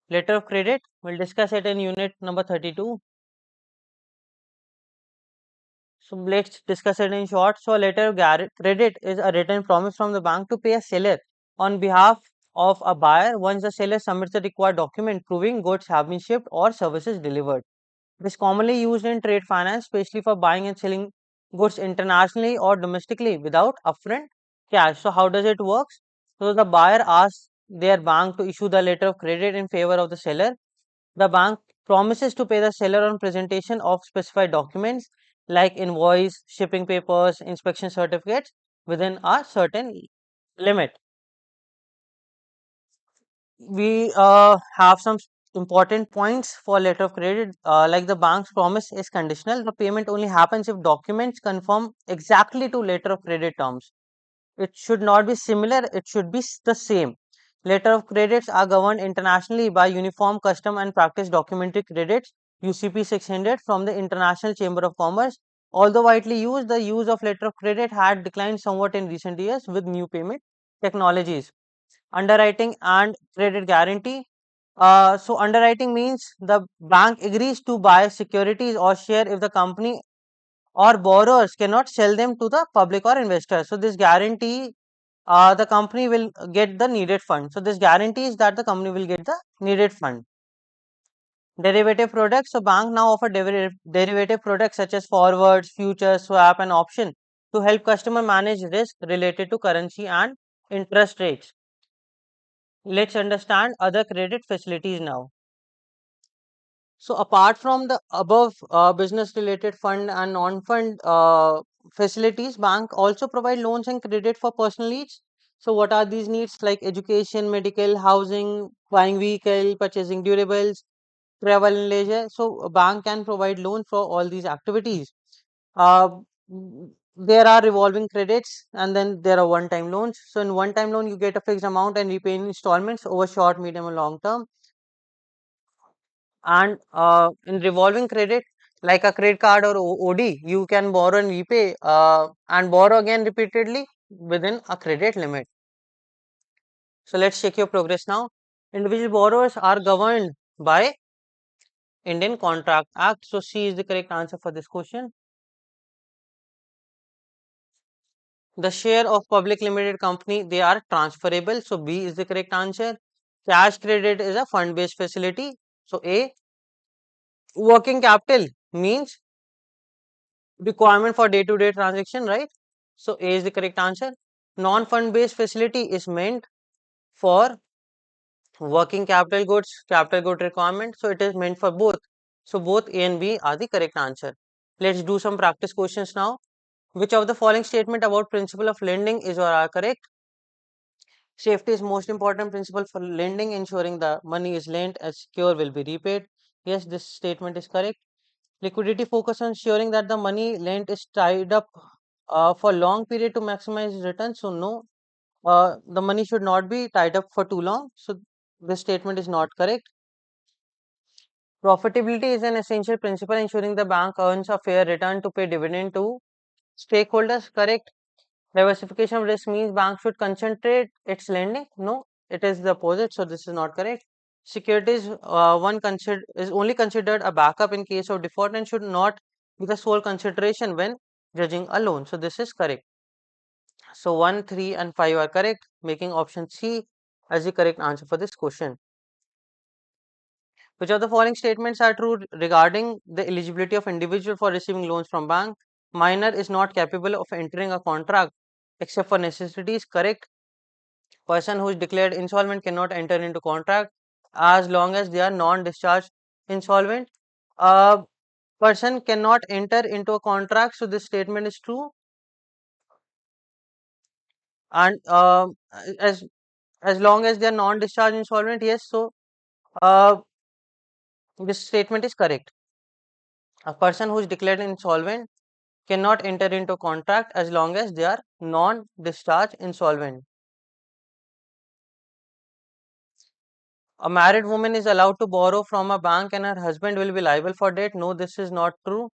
Speaker 1: Letter of credit, we'll discuss it in unit number 32. So let's discuss it in short. So a letter of credit is a written promise from the bank to pay a seller on behalf of a buyer once the seller submits the required document proving goods have been shipped or services delivered. It is commonly used in trade finance, especially for buying and selling goods internationally or domestically without upfront cash. So how does it work? So the buyer asks their bank to issue the letter of credit in favor of the seller. The bank promises to pay the seller on presentation of specified documents like invoice, shipping papers, inspection certificates within a certain limit. We have some important points for letter of credit, like the bank's promise is conditional. The payment only happens if documents conform exactly to letter of credit terms. It should not be similar, it should be the same. Letter of credits are governed internationally by Uniform Custom and Practice Documentary Credits UCP 600 from the International Chamber of Commerce. Although widely used, the use of letter of credit had declined somewhat in recent years with new payment technologies. Underwriting and credit guarantee. So underwriting means the bank agrees to buy securities or share if the company or borrowers cannot sell them to the public or investors. So this guarantee, the company will get the needed fund. So this guarantees that the company will get the needed fund. Derivative products. So bank now offer derivative products such as forwards, futures, swap, and option to help customer manage risk related to currency and interest rates. Let's understand other credit facilities now. So apart from the above business related fund and non-fund facilities, bank also provide loans and credit for personal needs. So what are these needs? Like education, medical, housing, buying vehicle, purchasing durables, travel and leisure. So a bank can provide loan for all these activities. Uh, there are revolving credits and then there are one-time loans. So in one-time loan, you get a fixed amount and repay in installments over short, medium, and long term. And in revolving credit, like a credit card or OD, you can borrow and repay and borrow again repeatedly within a credit limit. So let's check your progress now. Individual borrowers are governed by Indian Contract Act. So C is the correct answer for this question. The share of public limited company, they are transferable. So B is the correct answer. Cash credit is a fund based facility. So A. Working capital means requirement for day-to-day transaction, right? So A is the correct answer. Non-fund based facility is meant for working capital good requirement. So it is meant for both. So both A and B are the correct answer. Let's do some practice questions now. Which of the following statement about principle of lending is or are correct? Safety is most important principle for lending, ensuring the money is lent as secure will be repaid. Yes, this statement is correct. Liquidity focus on ensuring that the money lent is tied up for long period to maximize return. So no, the money should not be tied up for too long. So this statement is not correct. Profitability is an essential principle ensuring the bank earns a fair return to pay dividend to stakeholders. Correct. Diversification of risk means bank should concentrate its lending. No, it is the opposite. So this is not correct. Securities is only considered a backup in case of default and should not be the sole consideration when judging a loan. So this is correct. So 1, 3 and 5 are correct, making option C as the correct answer for this question. Which of the following statements are true regarding the eligibility of individual for receiving loans from bank? Minor is not capable of entering a contract except for necessities. Correct. Person who is declared insolvent cannot enter into contract as long as they are non-discharged insolvent. A person cannot enter into a contract, so this statement is true. And as as long as they are non-discharged insolvent, yes. So uh, this statement is correct. A person who is declared insolvent cannot enter into contract as long as they are non-discharged insolvent. A married woman is allowed to borrow from a bank and her husband will be liable for debt. No, this is not true.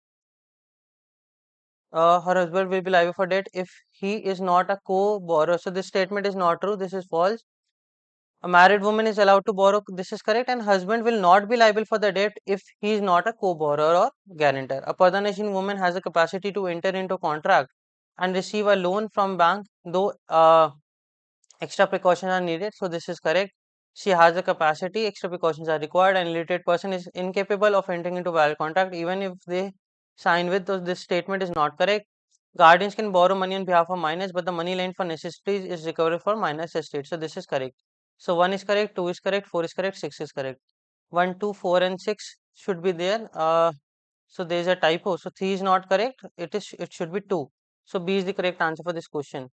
Speaker 1: Her husband will be liable for debt if he is not a co-borrower. So this statement is not true. This is false. A married woman is allowed to borrow. This is correct. And husband will not be liable for the debt if he is not a co-borrower or guarantor. A Pradhanasheen woman has a capacity to enter into contract and receive a loan from bank, though extra precautions are needed. So this is correct. She has a capacity, extra precautions are required, and illiterate person is incapable of entering into valid contract even if they sign with. So this statement is not correct. Guardians can borrow money on behalf of minors, but the money lent for necessities is recovered for minors' estate. So this is correct. So 1 is correct, 2 is correct, 4 is correct, 6 is correct. 1, 2, 4 and 6 should be there. So there is a typo. So 3 is not correct. It should be 2. So B is the correct answer for this question.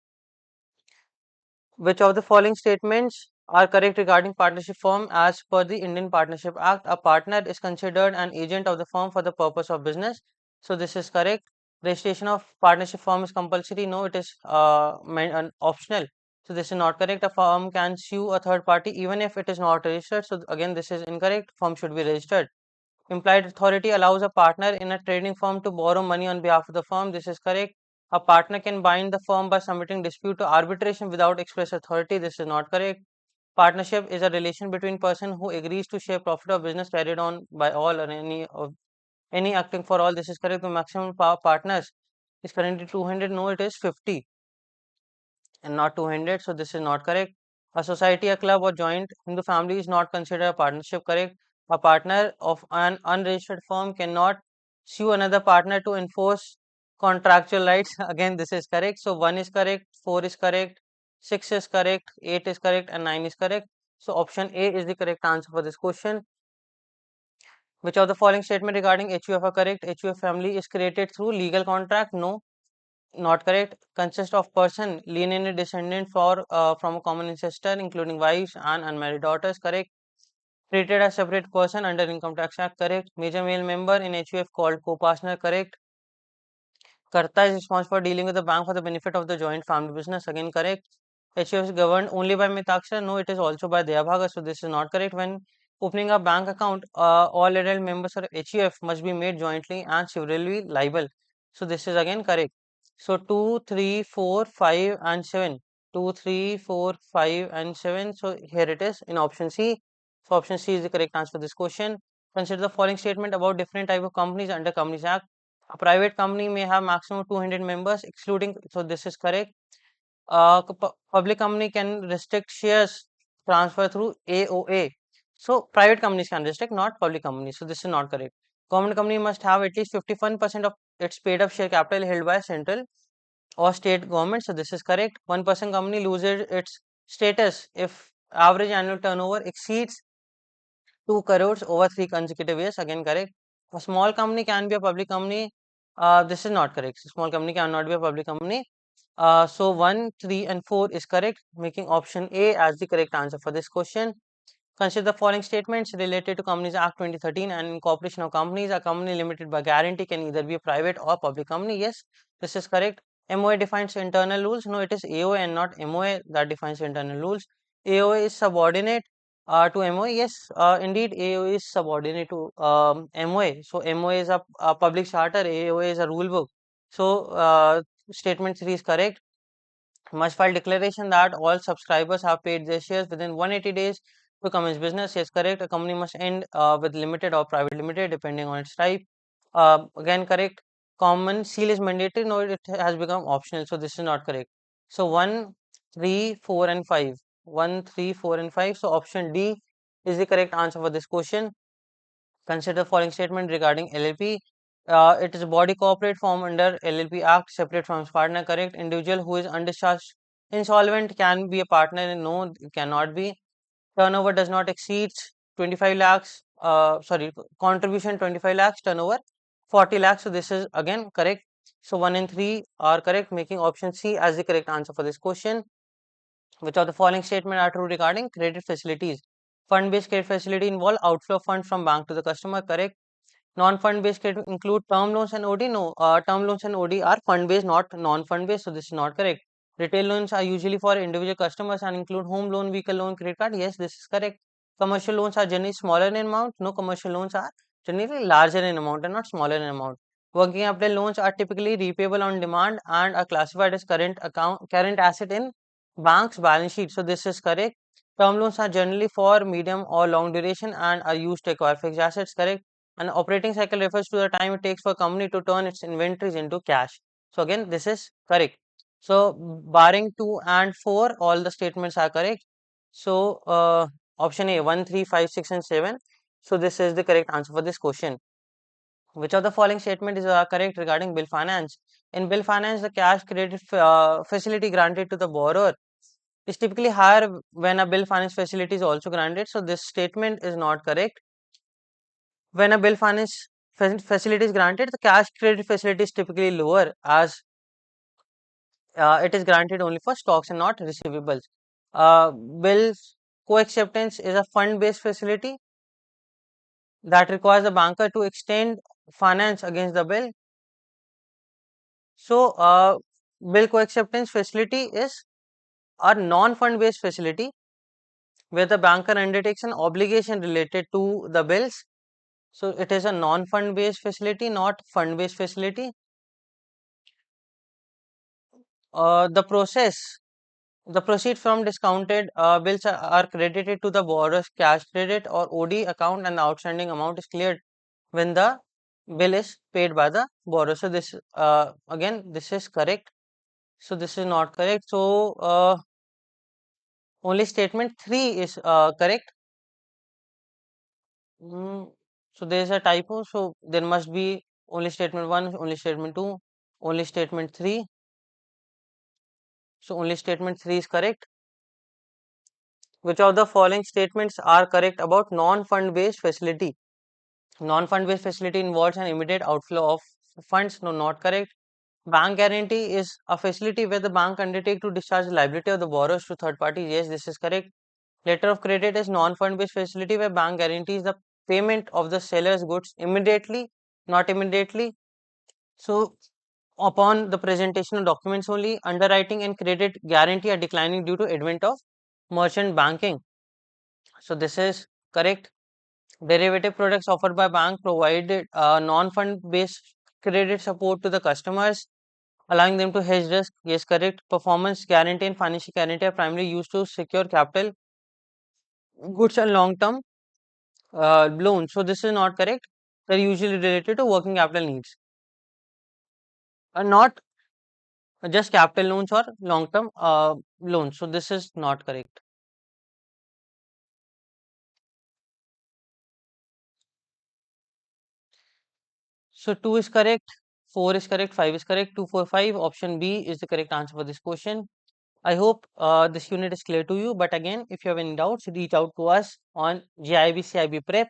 Speaker 1: Which of the following statements are correct regarding partnership firm? As per the Indian Partnership Act, a partner is considered an agent of the firm for the purpose of business. So this is correct. Registration of partnership firm is compulsory. No, it is optional. So this is not correct. A firm can sue a third party even if it is not registered. So again, this is incorrect. Firm should be registered. Implied authority allows a partner in a trading firm to borrow money on behalf of the firm. This is correct. A partner can bind the firm by submitting dispute to arbitration without express authority. This is not correct. Partnership is a relation between person who agrees to share profit of business carried on by all or any acting for all. This is correct. The maximum power partners is currently 200. No, it is 50 and not 200. So this is not correct. A society, a club or joint Hindu family is not considered a partnership. Correct. A partner of an unregistered firm cannot sue another partner to enforce contractual rights. Again, this is correct. So 1 is correct, 4 is correct, 6 is correct, 8 is correct and 9 is correct. So option A is the correct answer for this question. Which of the following statement regarding HUF are correct? HUF family is created through legal contract. No, not correct. Consist of person lineage descendant from a common ancestor, including wives and unmarried daughters. Correct. Treated as separate person under Income Tax Act. Correct. Major male member in HUF called co-partner. Correct. Karta is responsible for dealing with the bank for the benefit of the joint family business. Again, correct. HUF is governed only by Mitaksha. No, it is also by Deyabhaga. So this is not correct. When opening a bank account, all adult members of HUF must be made jointly and severally liable. So this is again correct. So 2, 3, 4, 5 and 7. 2, 3, 4, 5 and 7. So here it is in option C. So option C is the correct answer for this question. Consider the following statement about different type of companies under Companies Act. A private company may have maximum 200 members, excluding. So this is correct. Public company can restrict shares transfer through AOA. So private companies can restrict, not public companies. So this is not correct. Government company must have at least 51% of its paid up share capital held by central or state government. So this is correct. 1% company loses its status if average annual turnover exceeds 2 crores over 3 consecutive years. Again, correct. A small company can be a public company. This is not correct. Small company cannot be a public company. So 1, 3 and 4 is correct, making option A as the correct answer for this question. Consider the following statements related to Companies Act 2013 and incorporation of companies. A company limited by guarantee can either be a private or public company. Yes, this is correct. MOA defines internal rules. No, it is AOA and not MOA that defines internal rules. AOA is subordinate to MOA. Yes, indeed, AOA is subordinate to MOA. So MOA is a public charter. AOA is a rule book. So statement 3 is correct. Must file declaration that all subscribers have paid their shares within 180 days to commence business. Yes, correct. A company must end with limited or private limited depending on its type. Again, correct. Common seal is mandatory. No, it has become optional. So this is not correct. So 1, 3, 4 and 5. 1, 3, 4 and 5. So option D is the correct answer for this question. Consider the following statement regarding LLP. It is a body corporate form under LLP Act, separate from its partner. Correct. Individual who is undischarged insolvent can be a partner, and no, it cannot be. Turnover does not exceed 25 lakhs. Sorry, contribution 25 lakhs, turnover 40 lakhs. So this is again correct. So 1 and 3 are correct, making option C as the correct answer for this question. Which of the following statement are true regarding credit facilities? Fund-based credit facility involve outflow of funds from bank to the customer. Correct. Non-fund based credit include term loans and OD. No, term loans and OD are fund based, not non-fund based. So this is not correct. Retail loans are usually for individual customers and include home loan, vehicle loan, credit card. Yes, this is correct. Commercial loans are generally smaller in amount. No, commercial loans are generally larger in amount and not smaller in amount. Working capital loans are typically repayable on demand and are classified as current asset in bank's balance sheet. So this is correct. Term loans are generally for medium or long duration and are used to acquire fixed assets. Correct. An operating cycle refers to the time it takes for a company to turn its inventories into cash. So again, this is correct. So barring 2 and 4, all the statements are correct. So option A, 1, 3, 5, 6 and 7. So this is the correct answer for this question. Which of the following statement is correct regarding bill finance? In bill finance, the cash credit facility granted to the borrower is typically higher when a bill finance facility is also granted. So this statement is not correct. When a bill finance facility is granted, the cash credit facility is typically lower as it is granted only for stocks and not receivables. Bills co-acceptance is a fund-based facility that requires the banker to extend finance against the bill. So, bill co-acceptance facility is a non-fund based facility where the banker undertakes an obligation related to the bills. So, it is a non-fund based facility, not fund based facility. The proceeds from discounted bills are credited to the borrower's cash credit or OD account, and the outstanding amount is cleared when the bill is paid by the borrower. So, this again, this is correct. So, this is not correct. So, only statement 3 is correct. So there is a typo. So there must be only statement 1, only statement 2, only statement 3. So only statement 3 is correct. Which of the following statements are correct about non-fund based facility? Non-fund based facility involves an immediate outflow of funds. No, not correct. Bank guarantee is a facility where the bank undertake to discharge the liability of the borrowers to third parties. Yes, this is correct. Letter of credit is non-fund based facility where bank guarantees the payment of the seller's goods immediately, not immediately. So, upon the presentation of documents only, underwriting and credit guarantee are declining due to advent of merchant banking. So, this is correct. Derivative products offered by bank provided non-fund based credit support to the customers, allowing them to hedge risk. Yes, correct. Performance guarantee and financial guarantee are primarily used to secure capital, goods and long-term loans. So this is not correct. They're usually related to working capital needs, not just capital loans or long-term loans. So this is not correct. So 2 is correct, 4 is correct, 5 is correct, 2, 4, 5. Option B is the correct answer for this question. I hope this unit is clear to you. But again, if you have any doubts, reach out to us on JAIIB CIB Prep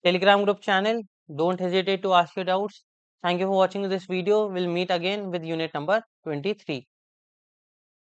Speaker 1: Telegram group channel. Don't hesitate to ask your doubts. Thank you for watching this video. We'll meet again with unit number 23.